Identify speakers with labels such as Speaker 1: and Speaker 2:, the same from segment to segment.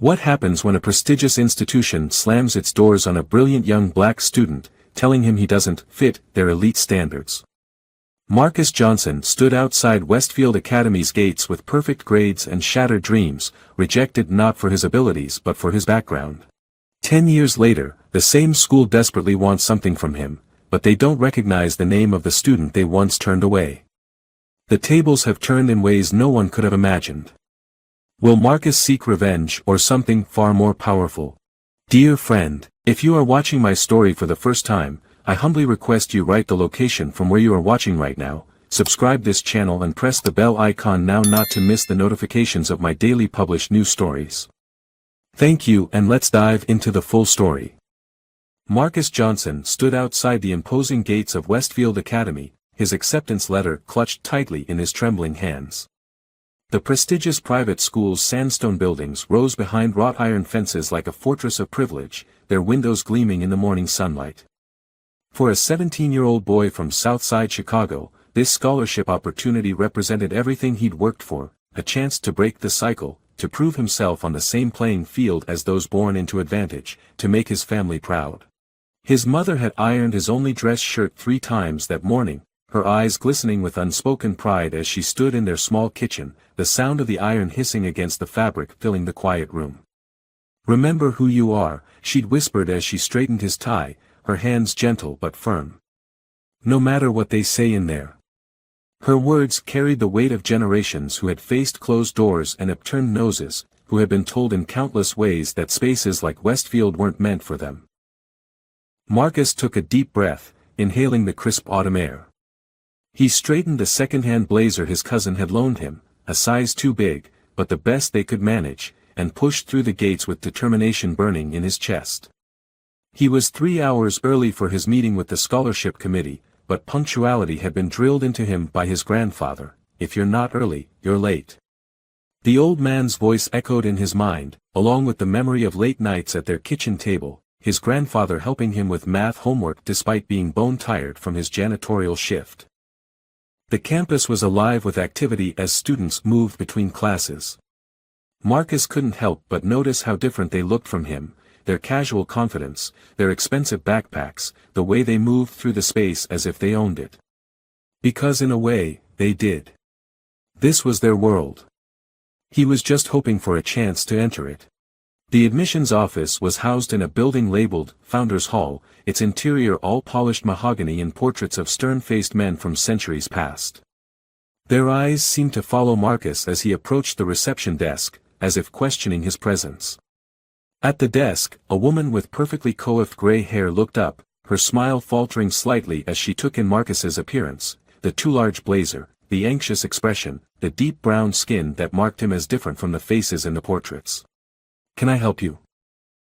Speaker 1: What happens when a prestigious institution slams its doors on a brilliant young black student, telling him he doesn't fit their elite standards? Marcus Johnson stood outside Westfield Academy's gates with perfect grades and shattered dreams, rejected not for his abilities but for his background. 10 years later, the same school desperately wants something from him, but they don't recognize the name of the student they once turned away. The tables have turned in ways no one could have imagined. Will Marcus seek revenge or something far more powerful? Dear friend, if you are watching my story for the first time, I humbly request you write the location from where you are watching right now, subscribe this channel and press the bell icon now not to miss the notifications of my daily published news stories. Thank you, and let's dive into the full story. Marcus Johnson stood outside the imposing gates of Westfield Academy, his acceptance letter clutched tightly in his trembling hands. The prestigious private school's sandstone buildings rose behind wrought iron fences like a fortress of privilege, their windows gleaming in the morning sunlight. For a 17-year-old boy from Southside Chicago, this scholarship opportunity represented everything he'd worked for, a chance to break the cycle, to prove himself on the same playing field as those born into advantage, to make his family proud. His mother had ironed his only dress shirt 3 times that morning, her eyes glistening with unspoken pride as she stood in their small kitchen, the sound of the iron hissing against the fabric filling the quiet room. "Remember who you are," she'd whispered as she straightened his tie, her hands gentle but firm. "No matter what they say in there." Her words carried the weight of generations who had faced closed doors and upturned noses, who had been told in countless ways that spaces like Westfield weren't meant for them. Marcus took a deep breath, inhaling the crisp autumn air. He straightened the second-hand blazer his cousin had loaned him, a size too big, but the best they could manage, and pushed through the gates with determination burning in his chest. He was 3 hours early for his meeting with the scholarship committee, but punctuality had been drilled into him by his grandfather: "If you're not early, you're late." The old man's voice echoed in his mind, along with the memory of late nights at their kitchen table, his grandfather helping him with math homework despite being bone-tired from his janitorial shift. The campus was alive with activity as students moved between classes. Marcus couldn't help but notice how different they looked from him, their casual confidence, their expensive backpacks, the way they moved through the space as if they owned it. Because in a way, they did. This was their world. He was just hoping for a chance to enter it. The admissions office was housed in a building labeled Founders Hall, its interior all polished mahogany and portraits of stern-faced men from centuries past. Their eyes seemed to follow Marcus as he approached the reception desk, as if questioning his presence. At the desk, a woman with perfectly coiffed gray hair looked up, her smile faltering slightly as she took in Marcus's appearance, the too large blazer, the anxious expression, the deep brown skin that marked him as different from the faces in the portraits. "Can I help you?"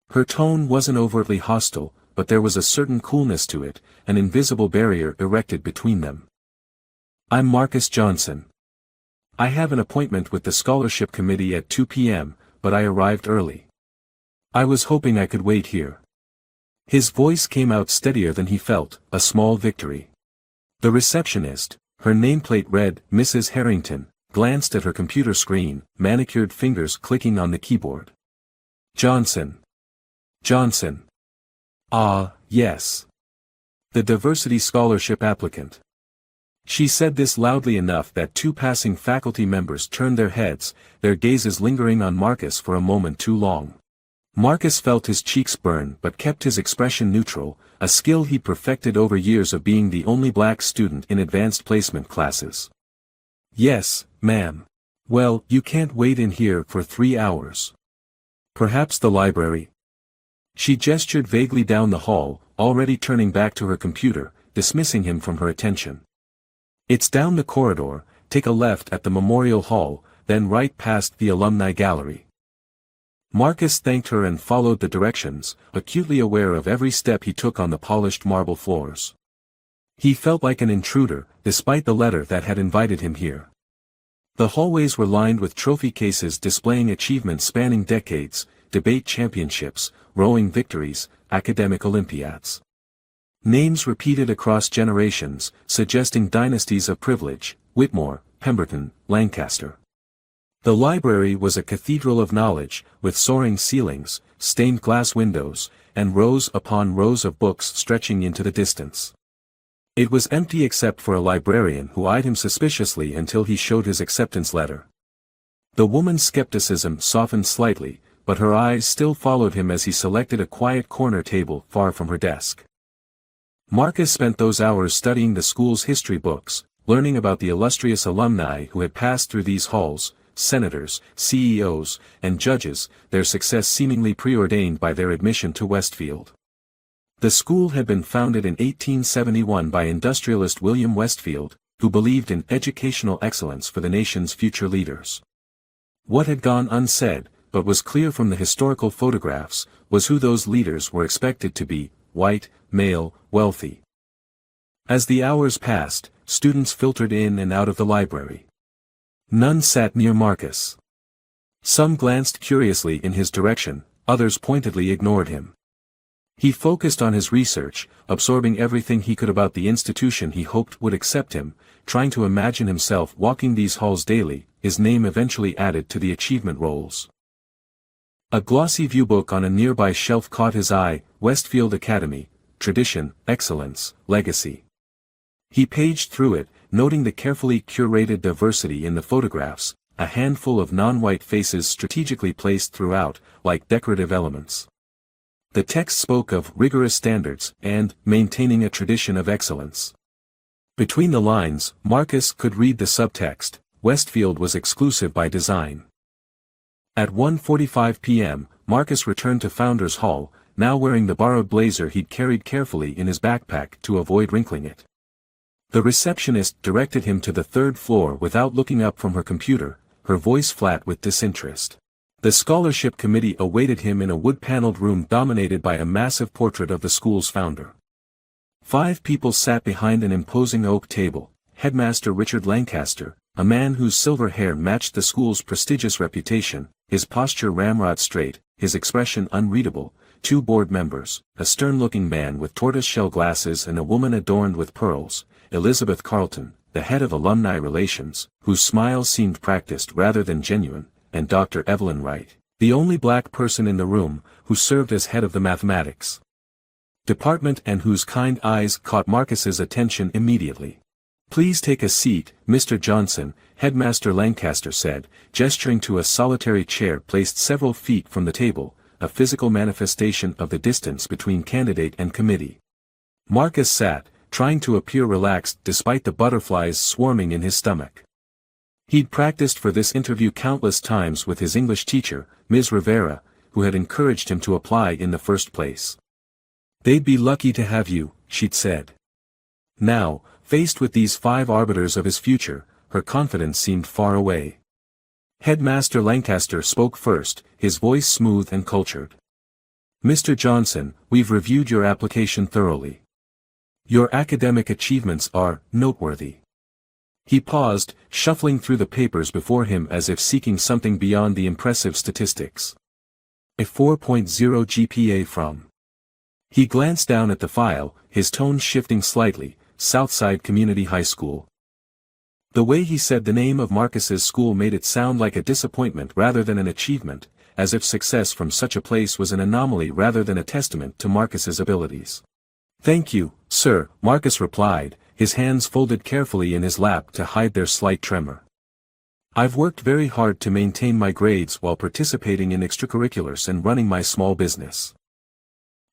Speaker 1: Her tone wasn't overtly hostile, but there was a certain coolness to it, an invisible barrier erected between them. "I'm Marcus Johnson. I have an appointment with the scholarship committee at 2 p.m., but I arrived early. I was hoping I could wait here." His voice came out steadier than he felt, a small victory. The receptionist, her nameplate read Mrs. Harrington, glanced at her computer screen, manicured fingers clicking on the keyboard. "Johnson. Johnson. Ah, yes. The diversity scholarship applicant." She said this loudly enough that 2 passing faculty members turned their heads, their gazes lingering on Marcus for a moment too long. Marcus felt his cheeks burn but kept his expression neutral, a skill he perfected over years of being the only black student in advanced placement classes. "Yes, ma'am. Well, you can't wait in here for 3 hours. Perhaps the library?" She gestured vaguely down the hall, already turning back to her computer, dismissing him from her attention. "It's down the corridor, take a left at the Memorial Hall, then right past the Alumni Gallery." Marcus thanked her and followed the directions, acutely aware of every step he took on the polished marble floors. He felt like an intruder, despite the letter that had invited him here. The hallways were lined with trophy cases displaying achievements spanning decades, debate championships, rowing victories, academic Olympiads. Names repeated across generations, suggesting dynasties of privilege: Whitmore, Pemberton, Lancaster. The library was a cathedral of knowledge, with soaring ceilings, stained glass windows, and rows upon rows of books stretching into the distance. It was empty except for a librarian who eyed him suspiciously until he showed his acceptance letter. The woman's skepticism softened slightly, but her eyes still followed him as he selected a quiet corner table far from her desk. Marcus spent those hours studying the school's history books, learning about the illustrious alumni who had passed through these halls, senators, CEOs, and judges, their success seemingly preordained by their admission to Westfield. The school had been founded in 1871 by industrialist William Westfield, who believed in educational excellence for the nation's future leaders. What had gone unsaid, but was clear from the historical photographs, was who those leaders were expected to be: white, male, wealthy. As the hours passed, students filtered in and out of the library. None sat near Marcus. Some glanced curiously in his direction, others pointedly ignored him. He focused on his research, absorbing everything he could about the institution he hoped would accept him, trying to imagine himself walking these halls daily, his name eventually added to the achievement rolls. A glossy viewbook on a nearby shelf caught his eye: Westfield Academy, Tradition, Excellence, Legacy. He paged through it, noting the carefully curated diversity in the photographs, a handful of non-white faces strategically placed throughout, like decorative elements. The text spoke of rigorous standards and maintaining a tradition of excellence. Between the lines, Marcus could read the subtext: Westfield was exclusive by design. At 1:45 p.m., Marcus returned to Founders Hall, now wearing the borrowed blazer he'd carried carefully in his backpack to avoid wrinkling it. The receptionist directed him to the third floor without looking up from her computer, her voice flat with disinterest. The scholarship committee awaited him in a wood-paneled room dominated by a massive portrait of the school's founder. 5 people sat behind an imposing oak table: Headmaster Richard Lancaster, a man whose silver hair matched the school's prestigious reputation, his posture ramrod straight, his expression unreadable; 2 board members, a stern-looking man with tortoise-shell glasses and a woman adorned with pearls, Elizabeth Carleton, the head of alumni relations, whose smile seemed practiced rather than genuine, and Dr. Evelyn Wright, the only black person in the room, who served as head of the mathematics department and whose kind eyes caught Marcus's attention immediately. "Please take a seat, Mr. Johnson," Headmaster Lancaster said, gesturing to a solitary chair placed several feet from the table, a physical manifestation of the distance between candidate and committee. Marcus sat, trying to appear relaxed despite the butterflies swarming in his stomach. He'd practiced for this interview countless times with his English teacher, Ms. Rivera, who had encouraged him to apply in the first place. "They'd be lucky to have you," she'd said. Now, faced with these 5 arbiters of his future, her confidence seemed far away. Headmaster Lancaster spoke first, his voice smooth and cultured. "Mr. Johnson, we've reviewed your application thoroughly. Your academic achievements are noteworthy." He paused, shuffling through the papers before him as if seeking something beyond the impressive statistics. A 4.0 GPA from. He glanced down at the file, his tone shifting slightly: Southside Community High School. The way he said the name of Marcus's school made it sound like a disappointment rather than an achievement, as if success from such a place was an anomaly rather than a testament to Marcus's abilities. "Thank you, sir," Marcus replied, his hands folded carefully in his lap to hide their slight tremor. "I've worked very hard to maintain my grades while participating in extracurriculars and running my small business."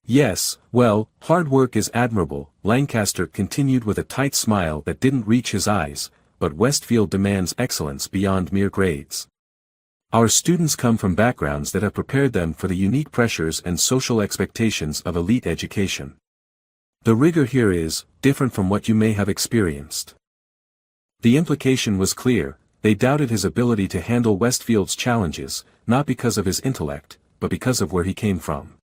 Speaker 1: "Yes, well, hard work is admirable," Lancaster continued with a tight smile that didn't reach his eyes, "but Westfield demands excellence beyond mere grades. Our students come from backgrounds that have prepared them for the unique pressures and social expectations of elite education. The rigor here is different from what you may have experienced." The implication was clear: they doubted his ability to handle Westfield's challenges, not because of his intellect, but because of where he came from.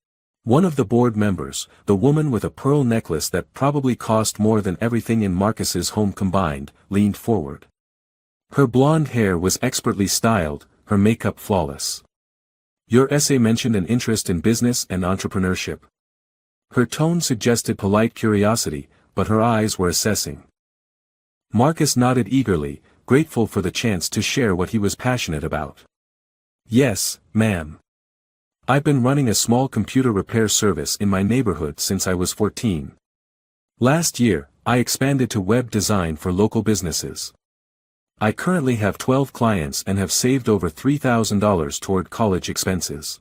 Speaker 1: One of the board members, the woman with a pearl necklace that probably cost more than everything in Marcus's home combined, leaned forward. Her blonde hair was expertly styled, her makeup flawless. "Your essay mentioned an interest in business and entrepreneurship." Her tone suggested polite curiosity, but her eyes were assessing. Marcus nodded eagerly, grateful for the chance to share what he was passionate about. Yes, ma'am. I've been running a small computer repair service in my neighborhood since I was 14. Last year, I expanded to web design for local businesses. I currently have 12 clients and have saved over $3,000 toward college expenses.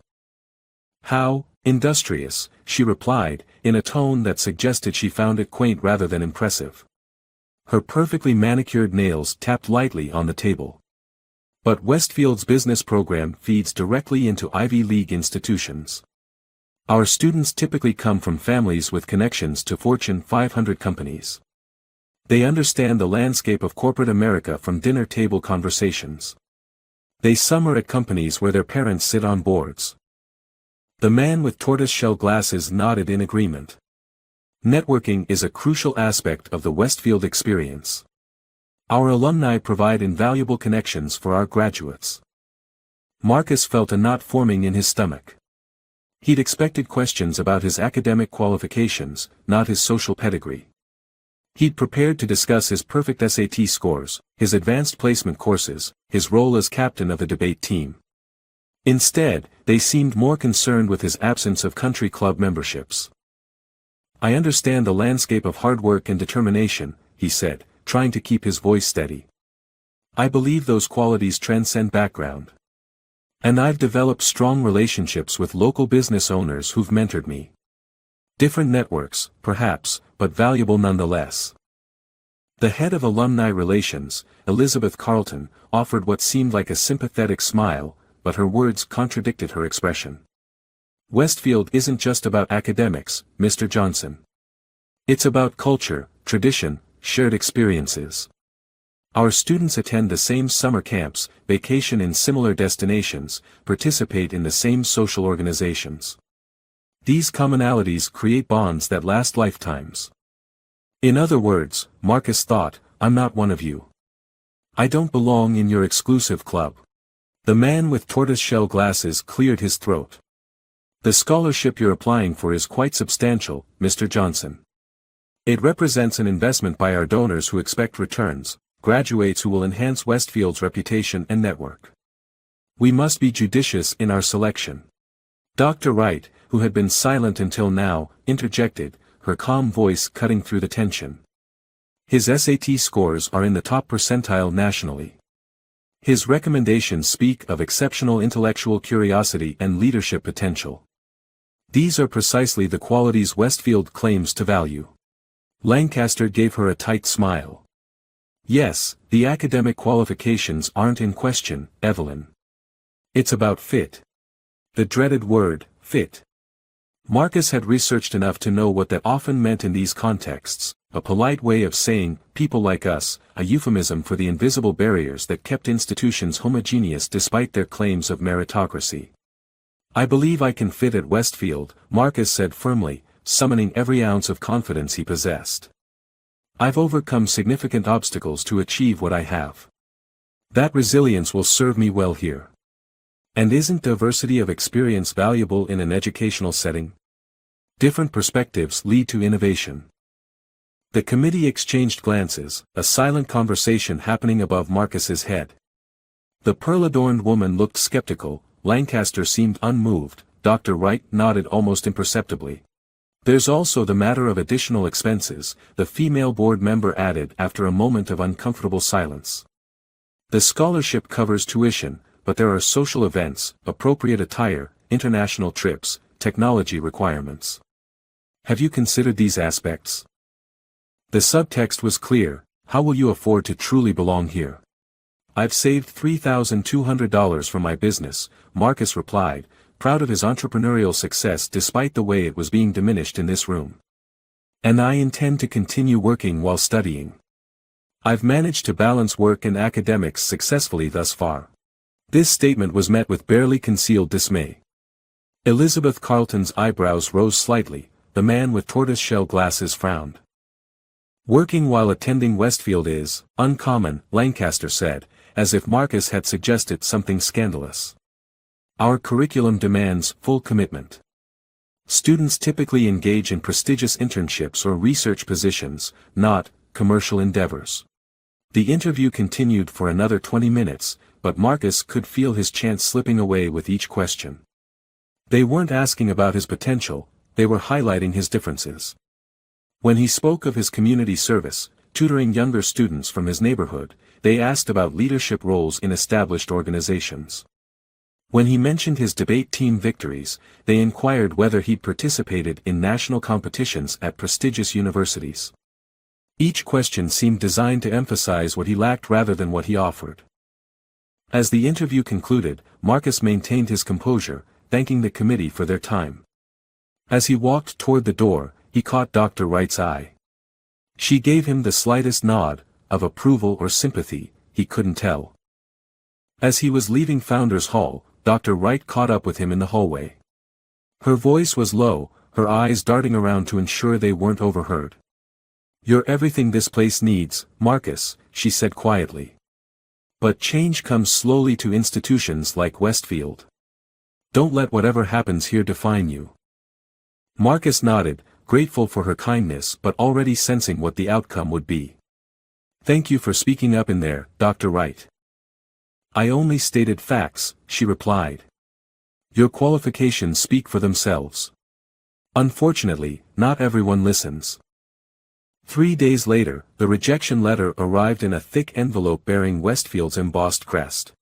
Speaker 1: How industrious, she replied, in a tone that suggested she found it quaint rather than impressive. Her perfectly manicured nails tapped lightly on the table. But Westfield's business program feeds directly into Ivy League institutions. Our students typically come from families with connections to Fortune 500 companies. They understand the landscape of corporate America from dinner table conversations. They summer at companies where their parents sit on boards. The man with tortoise-shell glasses nodded in agreement. Networking is a crucial aspect of the Westfield experience. Our alumni provide invaluable connections for our graduates. Marcus felt a knot forming in his stomach. He'd expected questions about his academic qualifications, not his social pedigree. He'd prepared to discuss his perfect SAT scores, his advanced placement courses, his role as captain of the debate team. Instead, they seemed more concerned with his absence of country club memberships. I understand the landscape of hard work and determination, he said, trying to keep his voice steady. I believe those qualities transcend background. And I've developed strong relationships with local business owners who've mentored me. Different networks, perhaps, but valuable nonetheless. The head of alumni relations, Elizabeth Carlton, offered what seemed like a sympathetic smile, but her words contradicted her expression. Westfield isn't just about academics, Mr. Johnson. It's about culture, tradition, shared experiences. Our students attend the same summer camps, vacation in similar destinations, participate in the same social organizations. These commonalities create bonds that last lifetimes. In other words, Marcus thought, I'm not one of you. I don't belong in your exclusive club. The man with tortoise-shell glasses cleared his throat. The scholarship you're applying for is quite substantial, Mr. Johnson. It represents an investment by our donors who expect returns, graduates who will enhance Westfield's reputation and network. We must be judicious in our selection. Dr. Wright, who had been silent until now, interjected, her calm voice cutting through the tension. His SAT scores are in the top percentile nationally. His recommendations speak of exceptional intellectual curiosity and leadership potential. These are precisely the qualities Westfield claims to value. Lancaster gave her a tight smile. Yes, the academic qualifications aren't in question, Evelyn. It's about fit. The dreaded word, fit. Marcus had researched enough to know what that often meant in these contexts, a polite way of saying, people like us, a euphemism for the invisible barriers that kept institutions homogeneous despite their claims of meritocracy. I believe I can fit at Westfield, Marcus said firmly, summoning every ounce of confidence he possessed. I've overcome significant obstacles to achieve what I have. That resilience will serve me well here. And isn't diversity of experience valuable in an educational setting? Different perspectives lead to innovation. The committee exchanged glances, a silent conversation happening above Marcus's head. The pearl-adorned woman looked skeptical, Lancaster seemed unmoved, Dr. Wright nodded almost imperceptibly. There's also the matter of additional expenses, the female board member added after a moment of uncomfortable silence. The scholarship covers tuition, but there are social events, appropriate attire, international trips, technology requirements. Have you considered these aspects? The subtext was clear, how will you afford to truly belong here? I've saved $3,200 from my business, Marcus replied, proud of his entrepreneurial success despite the way it was being diminished in this room. And I intend to continue working while studying. I've managed to balance work and academics successfully thus far. This statement was met with barely concealed dismay. Elizabeth Carlton's eyebrows rose slightly, the man with tortoise-shell glasses frowned. Working while attending Westfield is uncommon, Lancaster said, as if Marcus had suggested something scandalous. Our curriculum demands full commitment. Students typically engage in prestigious internships or research positions, not commercial endeavors. The interview continued for another 20 minutes, but Marcus could feel his chance slipping away with each question. They weren't asking about his potential, they were highlighting his differences. When he spoke of his community service, tutoring younger students from his neighborhood, they asked about leadership roles in established organizations. When he mentioned his debate team victories, they inquired whether he'd participated in national competitions at prestigious universities. Each question seemed designed to emphasize what he lacked rather than what he offered. As the interview concluded, Marcus maintained his composure, thanking the committee for their time. As he walked toward the door, he caught Dr. Wright's eye. She gave him the slightest nod, of approval or sympathy, he couldn't tell. As he was leaving Founders Hall, Dr. Wright caught up with him in the hallway. Her voice was low, her eyes darting around to ensure they weren't overheard. "You're everything this place needs, Marcus," she said quietly. "But change comes slowly to institutions like Westfield. Don't let whatever happens here define you." Marcus nodded, grateful for her kindness but already sensing what the outcome would be. "Thank you for speaking up in there, Dr. Wright." "I only stated facts," she replied. "Your qualifications speak for themselves. Unfortunately, not everyone listens." 3 days later, the rejection letter arrived in a thick envelope bearing Westfield's embossed crest.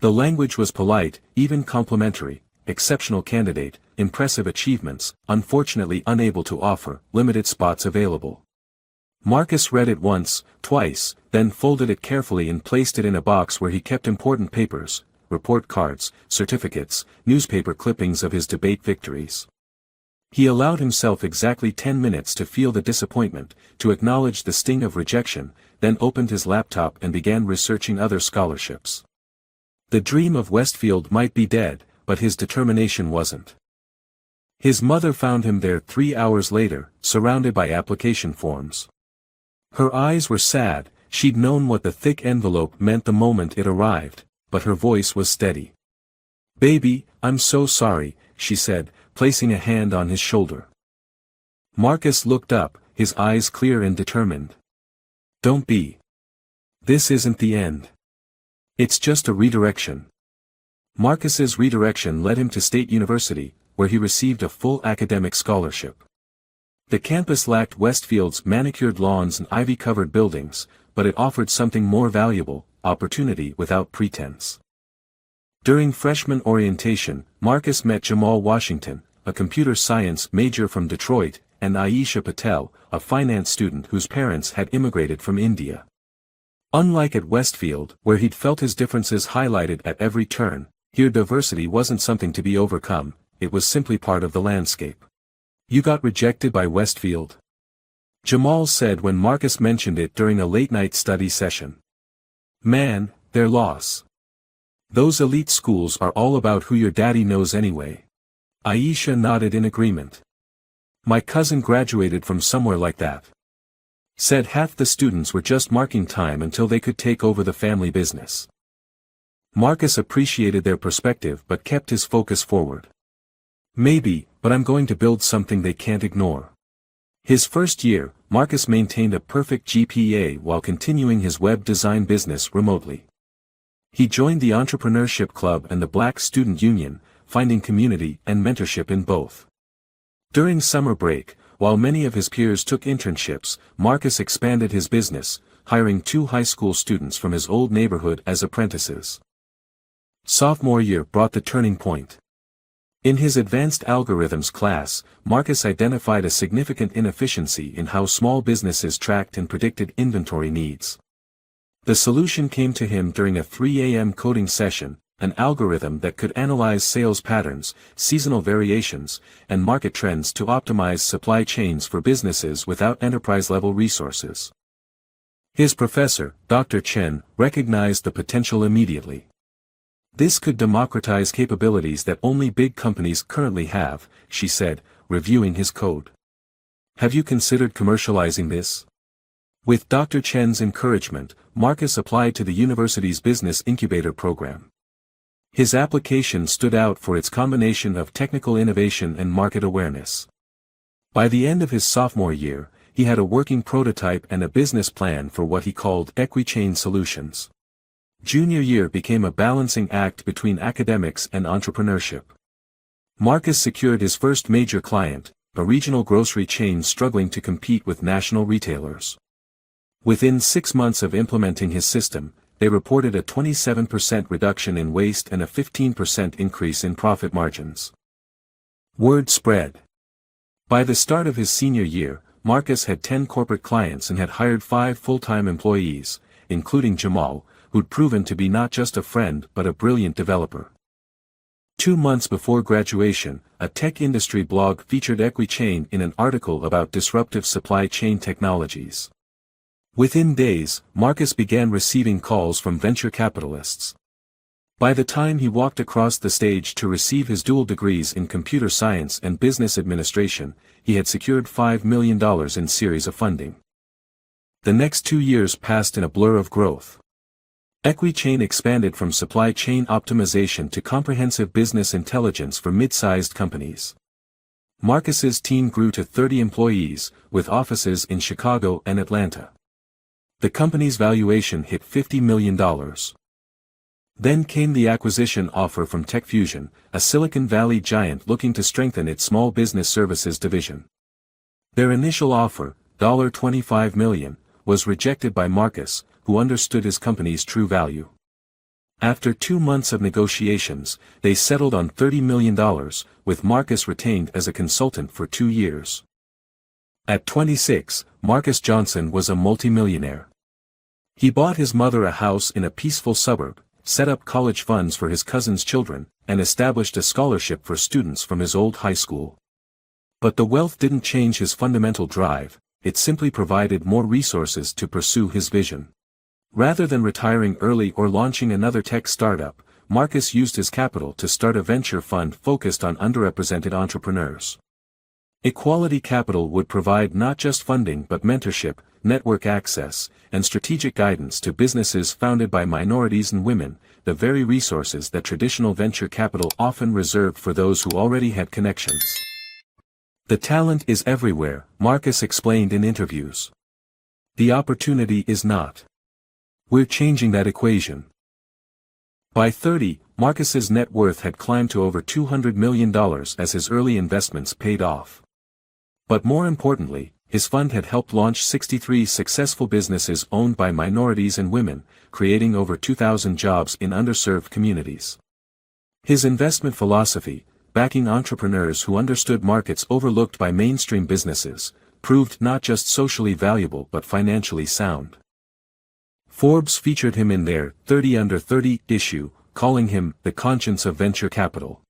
Speaker 1: The language was polite, even complimentary: exceptional candidate, impressive achievements, unfortunately unable to offer, limited spots available. Marcus read it once, twice, then folded it carefully and placed it in a box where he kept important papers, report cards, certificates, newspaper clippings of his debate victories. He allowed himself exactly 10 minutes to feel the disappointment, to acknowledge the sting of rejection, then opened his laptop and began researching other scholarships. The dream of Westfield might be dead, but his determination wasn't. His mother found him there 3 hours later, surrounded by application forms. Her eyes were sad, she'd known what the thick envelope meant the moment it arrived, but her voice was steady. "Baby, I'm so sorry," she said, placing a hand on his shoulder. Marcus looked up, his eyes clear and determined. "Don't be. This isn't the end. It's just a redirection." Marcus's redirection led him to State University, where he received a full academic scholarship. The campus lacked Westfield's manicured lawns and ivy-covered buildings, but it offered something more valuable: opportunity without pretense. During freshman orientation, Marcus met Jamal Washington, a computer science major from Detroit, and Aisha Patel, a finance student whose parents had immigrated from India. Unlike at Westfield, where he'd felt his differences highlighted at every turn, here diversity wasn't something to be overcome, it was simply part of the landscape. "You got rejected by Westfield?" Jamal said when Marcus mentioned it during a late-night study session. "Man, their loss. Those elite schools are all about who your daddy knows anyway." Aisha nodded in agreement. "My cousin graduated from somewhere like that. Said half the students were just marking time until they could take over the family business." Marcus appreciated their perspective but kept his focus forward. "Maybe, but I'm going to build something they can't ignore." His first year, Marcus maintained a perfect GPA while continuing his web design business remotely. He joined the Entrepreneurship Club and the Black Student Union, finding community and mentorship in both. During summer break, while many of his peers took internships, Marcus expanded his business, hiring 2 high school students from his old neighborhood as apprentices. Sophomore year brought the turning point. In his advanced algorithms class, Marcus identified a significant inefficiency in how small businesses tracked and predicted inventory needs. The solution came to him during a 3 a.m. coding session: an algorithm that could analyze sales patterns, seasonal variations, and market trends to optimize supply chains for businesses without enterprise-level resources. His professor, Dr. Chen, recognized the potential immediately. "This could democratize capabilities that only big companies currently have," she said, reviewing his code. "Have you considered commercializing this?" With Dr. Chen's encouragement, Marcus applied to the university's business incubator program. His application stood out for its combination of technical innovation and market awareness. By the end of his sophomore year, he had a working prototype and a business plan for what he called EquiChain Solutions. Junior year became a balancing act between academics and entrepreneurship. Marcus secured his first major client, a regional grocery chain struggling to compete with national retailers. Within 6 months of implementing his system, they reported a 27% reduction in waste and a 15% increase in profit margins. Word spread. By the start of his senior year, Marcus had 10 corporate clients and had hired 5 full-time employees, including Jamal, who'd proven to be not just a friend but a brilliant developer. 2 months before graduation, a tech industry blog featured EquiChain in an article about disruptive supply chain technologies. Within days, Marcus began receiving calls from venture capitalists. By the time he walked across the stage to receive his dual degrees in computer science and business administration, he had secured $5 million in series of funding. The next 2 years passed in a blur of growth. EquiChain expanded from supply chain optimization to comprehensive business intelligence for mid-sized companies. Marcus's team grew to 30 employees, with offices in Chicago and Atlanta. The company's valuation hit $50 million. Then came the acquisition offer from TechFusion, a Silicon Valley giant looking to strengthen its small business services division. Their initial offer, $25 million, was rejected by Marcus, who understood his company's true value. After 2 months of negotiations, they settled on $30 million, with Marcus retained as a consultant for 2 years. At 26, Marcus Johnson was a multimillionaire. He bought his mother a house in a peaceful suburb, set up college funds for his cousin's children, and established a scholarship for students from his old high school. But the wealth didn't change his fundamental drive, it simply provided more resources to pursue his vision. Rather than retiring early or launching another tech startup, Marcus used his capital to start a venture fund focused on underrepresented entrepreneurs. Equality Capital would provide not just funding but mentorship, network access, and strategic guidance to businesses founded by minorities and women, the very resources that traditional venture capital often reserved for those who already had connections. The talent is everywhere, Marcus explained in interviews. The opportunity is not. We're changing that equation. By 30, Marcus's net worth had climbed to over $200 million as his early investments paid off. But more importantly, his fund had helped launch 63 successful businesses owned by minorities and women, creating over 2,000 jobs in underserved communities. His investment philosophy, backing entrepreneurs who understood markets overlooked by mainstream businesses, proved not just socially valuable but financially sound. Forbes featured him in their 30 Under 30 issue, calling him the conscience of venture capital.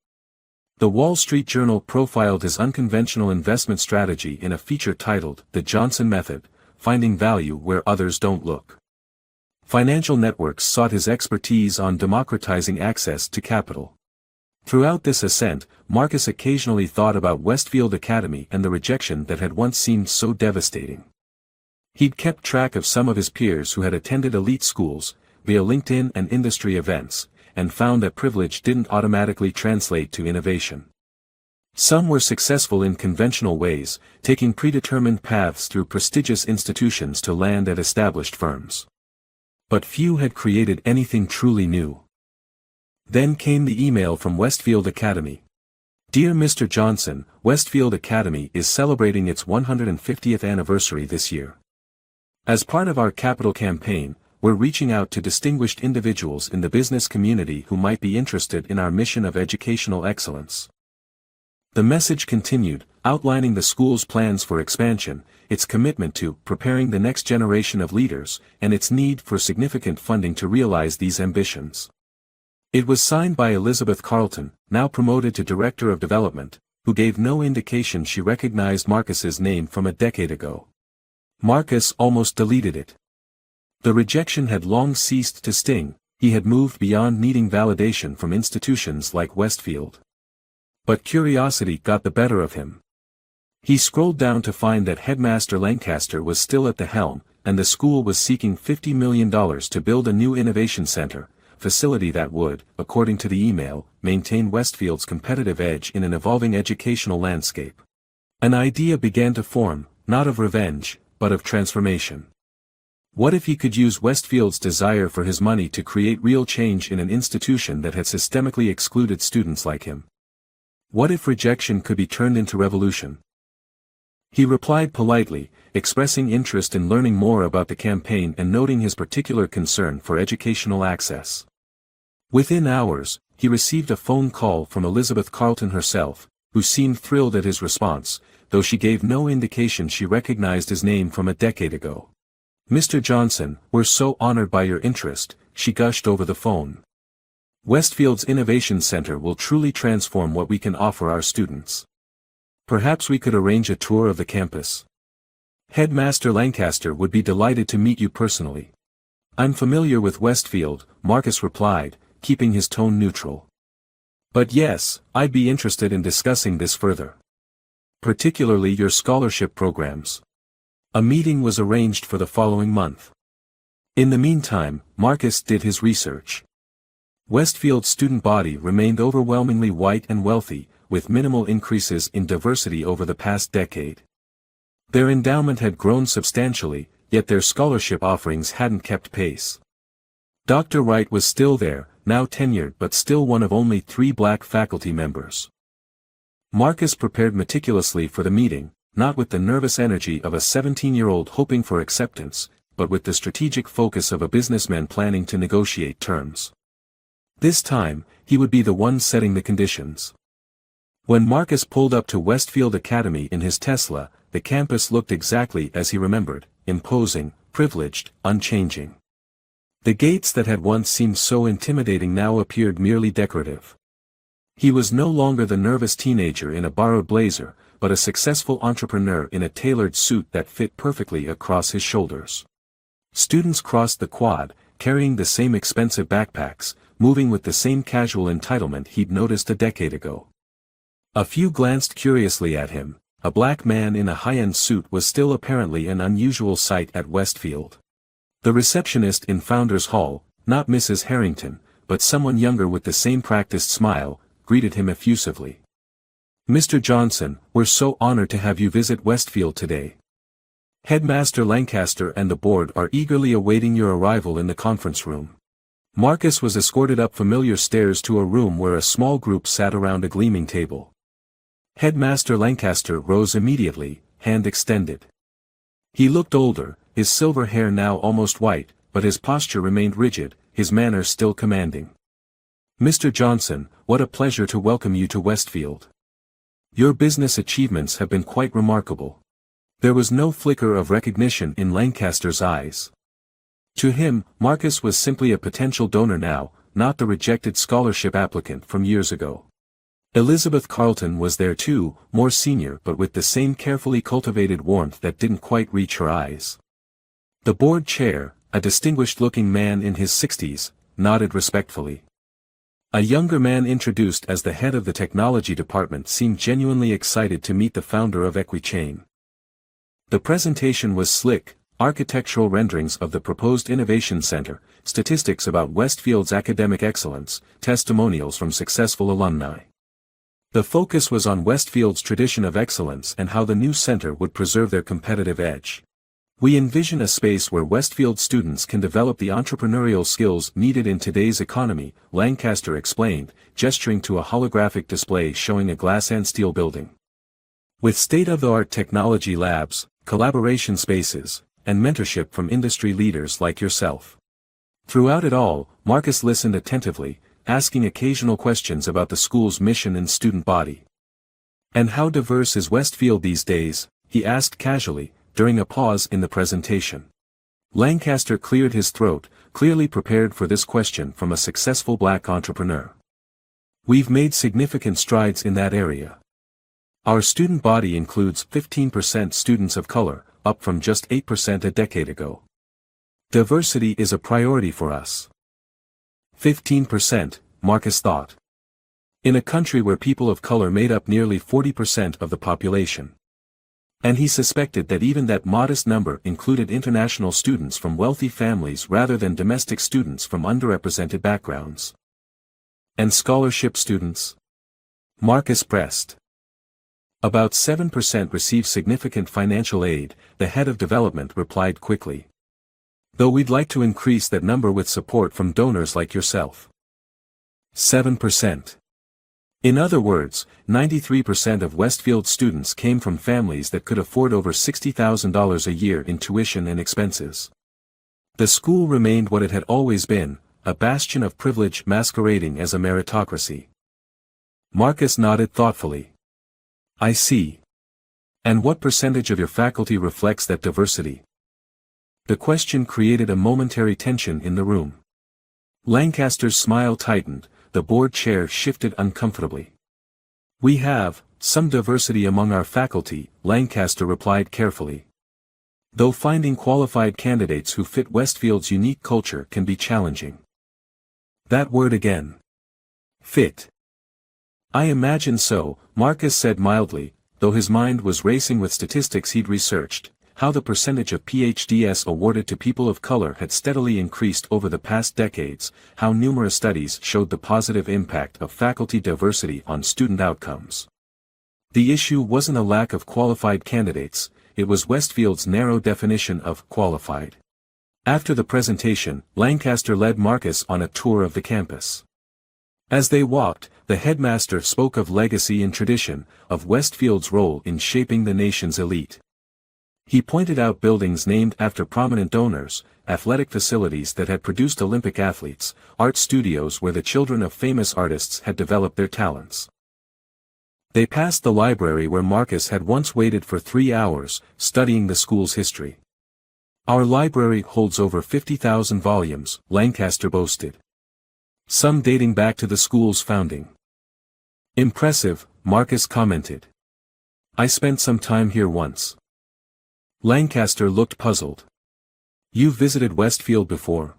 Speaker 1: The Wall Street Journal profiled his unconventional investment strategy in a feature titled The Johnson Method, Finding Value Where Others Don't Look. Financial networks sought his expertise on democratizing access to capital. Throughout this ascent, Marcus occasionally thought about Westfield Academy and the rejection that had once seemed so devastating. He'd kept track of some of his peers who had attended elite schools, via LinkedIn and industry events, and found that privilege didn't automatically translate to innovation. Some were successful in conventional ways, taking predetermined paths through prestigious institutions to land at established firms. But few had created anything truly new. Then came the email from Westfield Academy. Dear Mr. Johnson, Westfield Academy is celebrating its 150th anniversary this year. As part of our capital campaign, we're reaching out to distinguished individuals in the business community who might be interested in our mission of educational excellence. The message continued, outlining the school's plans for expansion, its commitment to preparing the next generation of leaders, and its need for significant funding to realize these ambitions. It was signed by Elizabeth Carlton, now promoted to Director of Development, who gave no indication she recognized Marcus's name from a decade ago. Marcus almost deleted it. The rejection had long ceased to sting, he had moved beyond needing validation from institutions like Westfield. But curiosity got the better of him. He scrolled down to find that Headmaster Lancaster was still at the helm, and the school was seeking $50 million to build a new innovation center, facility that would, according to the email, maintain Westfield's competitive edge in an evolving educational landscape. An idea began to form, not of revenge, but of transformation. What if he could use Westfield's desire for his money to create real change in an institution that had systemically excluded students like him? What if rejection could be turned into revolution? He replied politely, expressing interest in learning more about the campaign and noting his particular concern for educational access. Within hours, he received a phone call from Elizabeth Carleton herself, who seemed thrilled at his response, though she gave no indication she recognized his name from a decade ago. "Mr. Johnson, we're so honored by your interest," she gushed over the phone. "Westfield's Innovation Center will truly transform what we can offer our students. Perhaps we could arrange a tour of the campus. Headmaster Lancaster would be delighted to meet you personally." "I'm familiar with Westfield," Marcus replied, keeping his tone neutral. "But yes, I'd be interested in discussing this further. Particularly your scholarship programs." A meeting was arranged for the following month. In the meantime, Marcus did his research. Westfield's student body remained overwhelmingly white and wealthy, with minimal increases in diversity over the past decade. Their endowment had grown substantially, yet their scholarship offerings hadn't kept pace. Dr. Wright was still there, now tenured but still one of only 3 black faculty members. Marcus prepared meticulously for the meeting, not with the nervous energy of a 17-year-old hoping for acceptance, but with the strategic focus of a businessman planning to negotiate terms. This time, he would be the one setting the conditions. When Marcus pulled up to Westfield Academy in his Tesla, the campus looked exactly as he remembered, imposing, privileged, unchanging. The gates that had once seemed so intimidating now appeared merely decorative. He was no longer the nervous teenager in a borrowed blazer, but a successful entrepreneur in a tailored suit that fit perfectly across his shoulders. Students crossed the quad, carrying the same expensive backpacks, moving with the same casual entitlement he'd noticed a decade ago. A few glanced curiously at him. A black man in a high-end suit was still apparently an unusual sight at Westfield. The receptionist in Founders Hall, not Mrs. Harrington, but someone younger with the same practiced smile, greeted him effusively. "Mr. Johnson, we're so honored to have you visit Westfield today. Headmaster Lancaster and the board are eagerly awaiting your arrival in the conference room." Marcus was escorted up familiar stairs to a room where a small group sat around a gleaming table. Headmaster Lancaster rose immediately, hand extended. He looked older, his silver hair now almost white, but his posture remained rigid, his manner still commanding. "Mr. Johnson, what a pleasure to welcome you to Westfield. Your business achievements have been quite remarkable." There was no flicker of recognition in Lancaster's eyes. To him, Marcus was simply a potential donor now, not the rejected scholarship applicant from years ago. Elizabeth Carleton was there too, more senior but with the same carefully cultivated warmth that didn't quite reach her eyes. The board chair, a distinguished-looking man in his 60s, nodded respectfully. A younger man introduced as the head of the technology department seemed genuinely excited to meet the founder of EquiChain. The presentation was slick, architectural renderings of the proposed Innovation Center, statistics about Westfield's academic excellence, testimonials from successful alumni. The focus was on Westfield's tradition of excellence and how the new center would preserve their competitive edge. "We envision a space where Westfield students can develop the entrepreneurial skills needed in today's economy," Lancaster explained, gesturing to a holographic display showing a glass and steel building. "With state-of-the-art technology labs, collaboration spaces, and mentorship from industry leaders like yourself." Throughout it all, Marcus listened attentively, asking occasional questions about the school's mission and student body. "And how diverse is Westfield these days?" he asked casually, during a pause in the presentation. Lancaster cleared his throat, clearly prepared for this question from a successful black entrepreneur. "We've made significant strides in that area. Our student body includes 15% students of color, up from just 8% a decade ago. Diversity is a priority for us." 15%, Marcus thought. In a country where people of color made up nearly 40% of the population. And he suspected that even that modest number included international students from wealthy families rather than domestic students from underrepresented backgrounds. "And scholarship students?" Marcus pressed. About 7% receive significant financial aid, the head of development replied quickly. Though we'd like to increase that number with support from donors like yourself. 7%. In other words, 93% of Westfield students came from families that could afford over $60,000 a year in tuition and expenses. The school remained what it had always been, a bastion of privilege masquerading as a meritocracy. Marcus nodded thoughtfully. I see. And what percentage of your faculty reflects that diversity? The question created a momentary tension in the room. Lancaster's smile tightened, the board chair shifted uncomfortably. We have some diversity among our faculty, Lancaster replied carefully. Though finding qualified candidates who fit Westfield's unique culture can be challenging. That word again. Fit. I imagine so, Marcus said mildly, though his mind was racing with statistics he'd researched, how the percentage of PhDs awarded to people of color had steadily increased over the past decades, how numerous studies showed the positive impact of faculty diversity on student outcomes. The issue wasn't a lack of qualified candidates, it was Westfield's narrow definition of qualified. After the presentation, Lancaster led Marcus on a tour of the campus. As they walked, the headmaster spoke of legacy and tradition, of Westfield's role in shaping the nation's elite. He pointed out buildings named after prominent donors, athletic facilities that had produced Olympic athletes, art studios where the children of famous artists had developed their talents. They passed the library where Marcus had once waited for 3 hours, studying the school's history. Our library holds over 50,000 volumes, Lancaster boasted. Some dating back to the school's founding. Impressive, Marcus commented. I spent some time here once. Lancaster looked puzzled. You've visited Westfield before?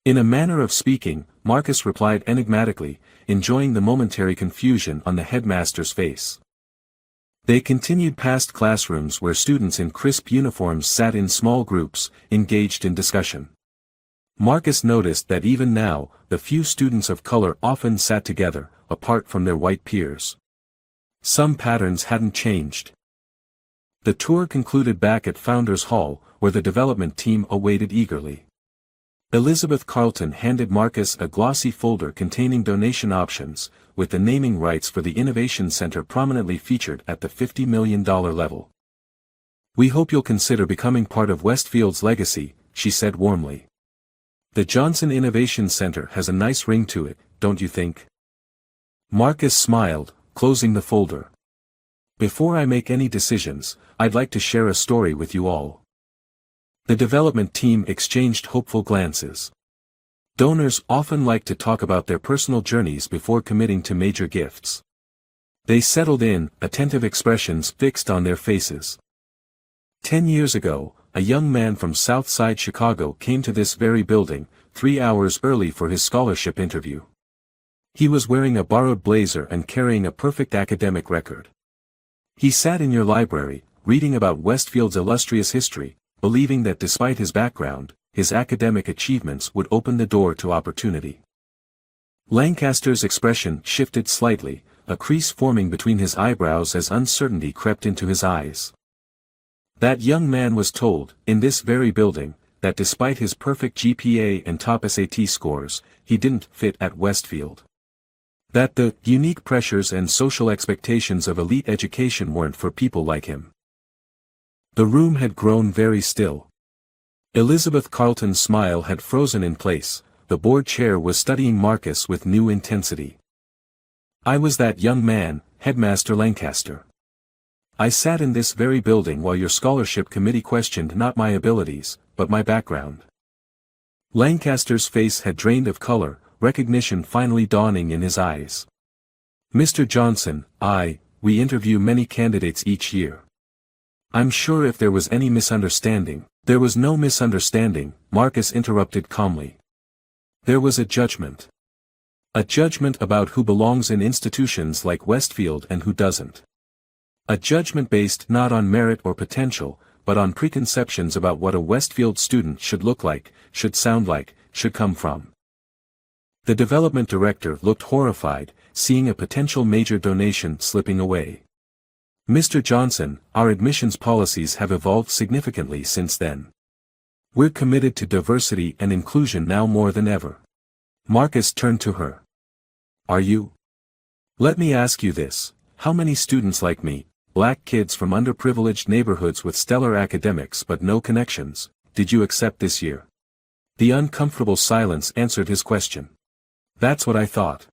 Speaker 1: In a manner of speaking, Marcus replied enigmatically, enjoying the momentary confusion on the headmaster's face. They continued past classrooms where students in crisp uniforms sat in small groups, engaged in discussion. Marcus noticed that even now, the few students of color often sat together, apart from their white peers. Some patterns hadn't changed. The tour concluded back at Founders Hall, where the development team awaited eagerly. Elizabeth Carlton handed Marcus a glossy folder containing donation options, with the naming rights for the Innovation Center prominently featured at the $50 million level. We hope you'll consider becoming part of Westfield's legacy, she said warmly. The Johnson Innovation Center has a nice ring to it, don't you think? Marcus smiled, closing the folder. Before I make any decisions, I'd like to share a story with you all. The development team exchanged hopeful glances. Donors often like to talk about their personal journeys before committing to major gifts. They settled in, attentive expressions fixed on their faces. 10 years ago, a young man from Southside Chicago came to this very building, 3 hours early for his scholarship interview. He was wearing a borrowed blazer and carrying a perfect academic record. He sat in your library, reading about Westfield's illustrious history, believing that despite his background, his academic achievements would open the door to opportunity. Lancaster's expression shifted slightly, a crease forming between his eyebrows as uncertainty crept into his eyes. That young man was told, in this very building, that despite his perfect GPA and top SAT scores, he didn't fit at Westfield. That the unique pressures and social expectations of elite education weren't for people like him. The room had grown very still. Elizabeth Carlton's smile had frozen in place, the board chair was studying Marcus with new intensity. I was that young man, Headmaster Lancaster. I sat in this very building while your scholarship committee questioned not my abilities, but my background. Lancaster's face had drained of color, recognition finally dawning in his eyes. Mr. Johnson, we interview many candidates each year. I'm sure if there was any misunderstanding, there was no misunderstanding, Marcus interrupted calmly. There was a judgment. A judgment about who belongs in institutions like Westfield and who doesn't. A judgment based not on merit or potential, but on preconceptions about what a Westfield student should look like, should sound like, should come from. The development director looked horrified, seeing a potential major donation slipping away. Mr. Johnson, our admissions policies have evolved significantly since then. We're committed to diversity and inclusion now more than ever. Marcus turned to her. Are you? Let me ask you this, how many students like me, black kids from underprivileged neighborhoods with stellar academics but no connections, did you accept this year? The uncomfortable silence answered his question. That's what I thought.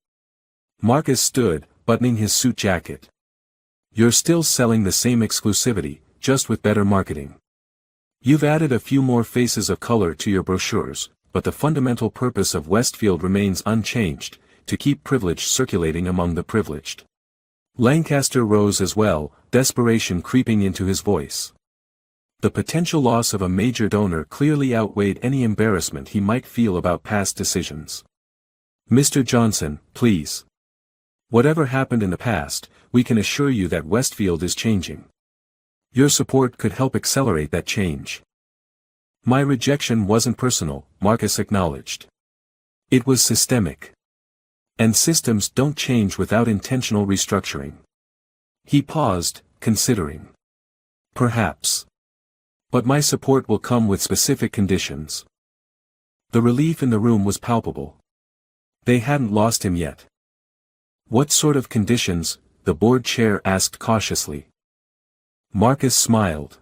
Speaker 1: Marcus stood, buttoning his suit jacket. You're still selling the same exclusivity, just with better marketing. You've added a few more faces of color to your brochures, but the fundamental purpose of Westfield remains unchanged, to keep privilege circulating among the privileged. Lancaster rose as well, desperation creeping into his voice. The potential loss of a major donor clearly outweighed any embarrassment he might feel about past decisions. Mr. Johnson, please. Whatever happened in the past, we can assure you that Westfield is changing. Your support could help accelerate that change. My rejection wasn't personal, Marcus acknowledged. It was systemic. And systems don't change without intentional restructuring. He paused, considering. Perhaps. But my support will come with specific conditions. The relief in the room was palpable. They hadn't lost him yet. What sort of conditions? The board chair asked cautiously. Marcus smiled.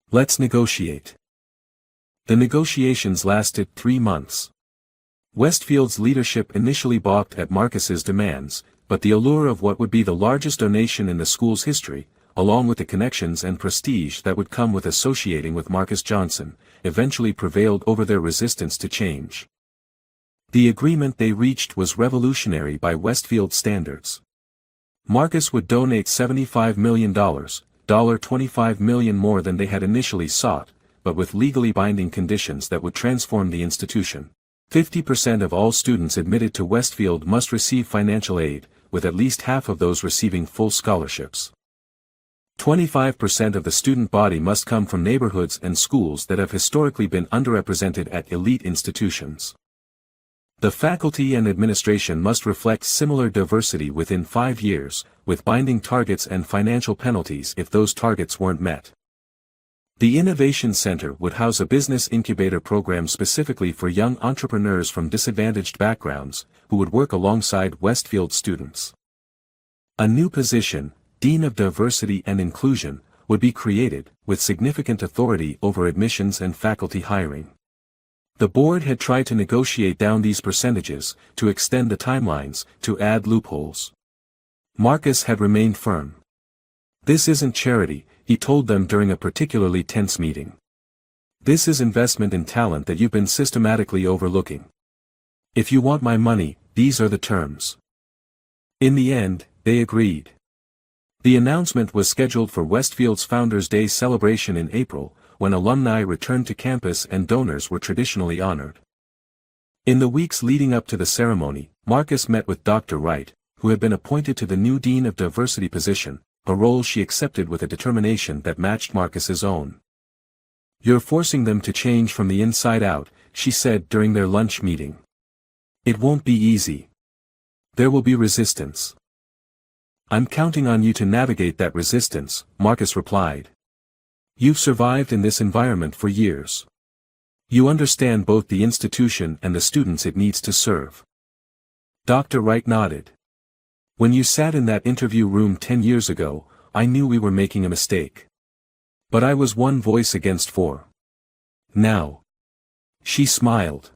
Speaker 1: Let's negotiate. The negotiations lasted 3 months. Westfield's leadership initially balked at Marcus's demands, but the allure of what would be the largest donation in the school's history, along with the connections and prestige that would come with associating with Marcus Johnson, eventually prevailed over their resistance to change. The agreement they reached was revolutionary by Westfield standards. Marcus would donate $75 million, $25 million more than they had initially sought, but with legally binding conditions that would transform the institution. 50% of all students admitted to Westfield must receive financial aid, with at least half of those receiving full scholarships. 25% of the student body must come from neighborhoods and schools that have historically been underrepresented at elite institutions. The faculty and administration must reflect similar diversity within 5 years, with binding targets and financial penalties if those targets weren't met. The Innovation Center would house a business incubator program specifically for young entrepreneurs from disadvantaged backgrounds, who would work alongside Westfield students. A new position, Dean of Diversity and Inclusion, would be created, with significant authority over admissions and faculty hiring. The board had tried to negotiate down these percentages, to extend the timelines, to add loopholes. Marcus had remained firm. This isn't charity, he told them during a particularly tense meeting. This is investment in talent that you've been systematically overlooking. If you want my money, these are the terms. In the end, they agreed. The announcement was scheduled for Westfield's Founders' Day celebration in April, when alumni returned to campus and donors were traditionally honored. In the weeks leading up to the ceremony, Marcus met with Dr. Wright, who had been appointed to the new Dean of Diversity position, a role she accepted with a determination that matched Marcus's own. You're forcing them to change from the inside out, she said during their lunch meeting. It won't be easy. There will be resistance. I'm counting on you to navigate that resistance, Marcus replied. You've survived in this environment for years. You understand both the institution and the students it needs to serve. Dr. Wright nodded. When you sat in that interview room 10 years ago, I knew we were making a mistake. But I was one voice against 4. Now. She smiled.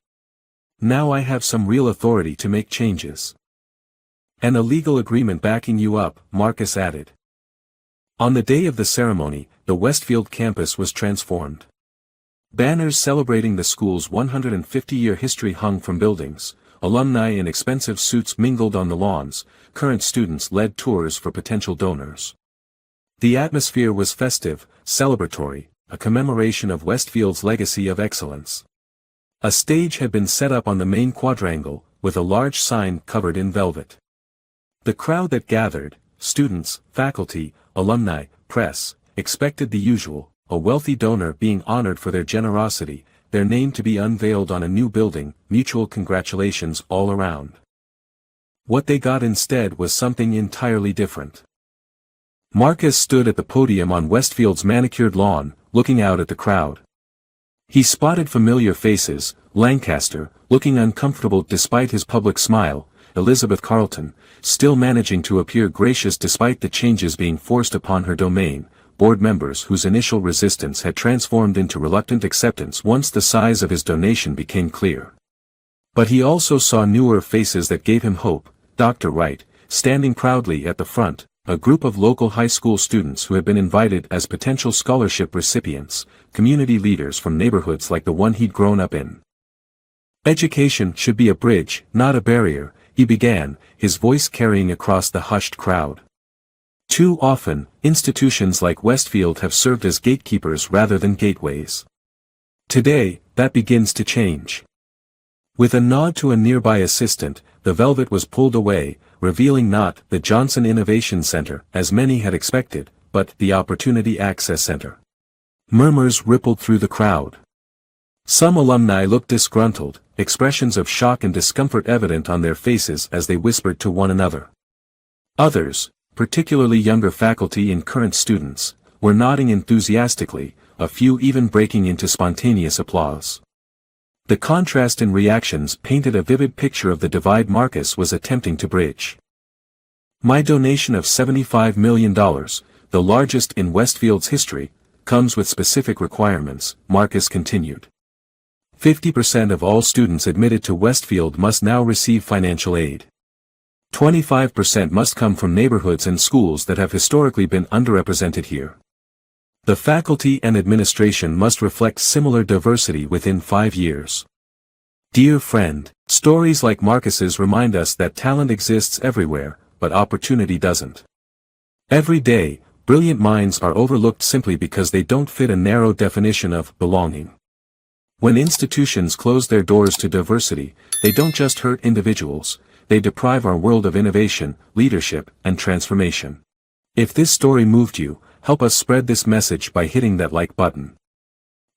Speaker 1: Now I have some real authority to make changes. And a legal agreement backing you up, Marcus added. On the day of the ceremony, the Westfield campus was transformed. Banners celebrating the school's 150-year history hung from buildings, alumni in expensive suits mingled on the lawns, current students led tours for potential donors. The atmosphere was festive, celebratory, a commemoration of Westfield's legacy of excellence. A stage had been set up on the main quadrangle, with a large sign covered in velvet. The crowd that gathered, students, faculty, alumni, press, expected the usual, a wealthy donor being honored for their generosity, their name to be unveiled on a new building, mutual congratulations all around. What they got instead was something entirely different. Marcus stood at the podium on Westfield's manicured lawn, looking out at the crowd. He spotted familiar faces: Lancaster, looking uncomfortable despite his public smile, Elizabeth Carleton, still managing to appear gracious despite the changes being forced upon her domain, board members whose initial resistance had transformed into reluctant acceptance once the size of his donation became clear. But he also saw newer faces that gave him hope: Dr. Wright, standing proudly at the front, a group of local high school students who had been invited as potential scholarship recipients, community leaders from neighborhoods like the one he'd grown up in. "Education should be a bridge, not a barrier," he began, his voice carrying across the hushed crowd. "Too often, institutions like Westfield have served as gatekeepers rather than gateways. Today, that begins to change." With a nod to a nearby assistant, the velvet was pulled away, revealing not the Johnson Innovation Center, as many had expected, but the Opportunity Access Center. Murmurs rippled through the crowd. Some alumni looked disgruntled, expressions of shock and discomfort evident on their faces as they whispered to one another. Others, particularly younger faculty and current students, were nodding enthusiastically, a few even breaking into spontaneous applause. The contrast in reactions painted a vivid picture of the divide Marcus was attempting to bridge. "My donation of $75 million, the largest in Westfield's history, comes with specific requirements," Marcus continued. 50% of all students admitted to Westfield must now receive financial aid. 25% must come from neighborhoods and schools that have historically been underrepresented here. The faculty and administration must reflect similar diversity within 5 years. Dear friend, stories like Marcus's remind us that talent exists everywhere, but opportunity doesn't. Every day, brilliant minds are overlooked simply because they don't fit a narrow definition of belonging. When institutions close their doors to diversity, they don't just hurt individuals, they deprive our world of innovation, leadership, and transformation. If this story moved you, help us spread this message by hitting that like button.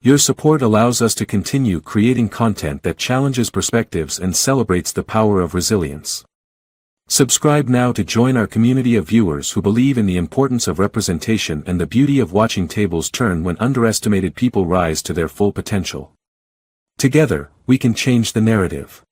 Speaker 1: Your support allows us to continue creating content that challenges perspectives and celebrates the power of resilience. Subscribe now to join our community of viewers who believe in the importance of representation and the beauty of watching tables turn when underestimated people rise to their full potential. Together, we can change the narrative.